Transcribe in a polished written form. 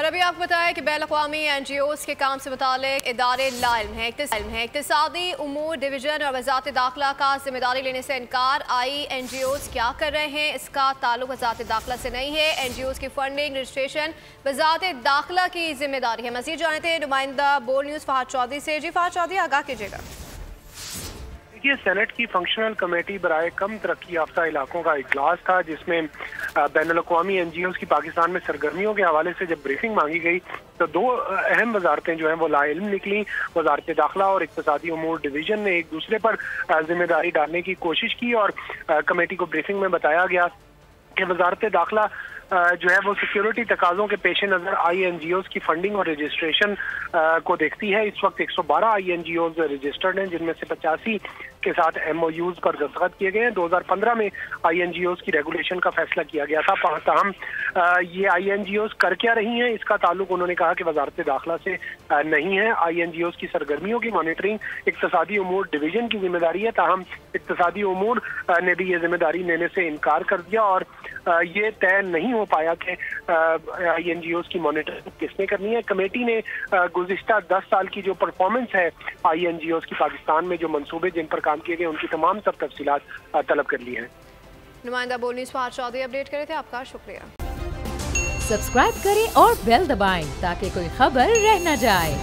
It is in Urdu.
اور ابھی آپ کو بتائیں کہ بین الاقوامی NGOs کے کام سے متعلق ادارے لاعلم ہیں۔ اقتصادی امور ڈویژن اور وزارت داخلہ کا ذمہ داری لینے سے انکار۔ NGOs کیا کر رہے ہیں، اس کا تعلق وزارت داخلہ سے نہیں ہے۔ NGOs کی فنڈنگ رجسٹریشن وزارت داخلہ کی ذمہ داری ہے۔ مزید جانتے ہیں نمائندہ بول نیوز فہد چودھری سے۔ جی فہد چودھری، آگاہ کیجیے گا۔ یہ سینٹ کی فنکشنل کمیٹی برائے کم ترقی یافتہ علاقوں کا اجلاس تھا، جس میں بین الاقوامی NGOs کی پاکستان میں سرگرمیوں کے حوالے سے جب بریفنگ مانگی گئی تو دو اہم وزارتیں جو ہیں وہ لا علم نکلیں۔ وزارت داخلہ اور اقتصادی امور ڈویژن نے ایک دوسرے پر ذمہ داری ڈالنے کی کوشش کی، اور کمیٹی کو بریفنگ میں بتایا گیا کہ وزارت داخلہ جو ہے وہ سیکیورٹی تقاضوں کے پیش نظر NGOs کی فنڈنگ اور رجسٹریشن کو دیکھتی ہے۔ اس وقت 112 NGOs رجسٹرڈ ہیں، جن میں سے 85 کے ساتھ MOUs پر دستخط کیے گئے ہیں۔ 2015 میں NGOs کی ریگولیشن کا فیصلہ کیا گیا تھا۔ تاہم یہ NGOs کر کیا رہی ہیں، اس کا تعلق انہوں نے کہا کہ وزارت داخلہ سے نہیں ہے۔ NGOs کی سرگرمیوں کی مانیٹرنگ اقتصادی امور ڈویژن کی ذمہ داری ہے، تاہم اقتصادی امور نے بھی یہ ذمہ داری لینے سے انکار کر دیا، اور یہ طے نہیں ہو پایا کہ NGOs کی مانیٹرنگ کس نے کرنی ہے۔ کمیٹی نے گزشتہ 10 سال کی جو پرفارمنس ہے NGOs کی پاکستان میں، جو منصوبے جن پر کام کیے گئے، ان کی تمام سب تفصیلات طلب کر لی ہیں۔ نمائندہ بول نیوز فہد چودھری اپڈیٹ کرے تھے، آپ کا شکریہ۔ سبسکرائب کریں اور بیل دبائیں تاکہ کوئی خبر رہ نہ جائے۔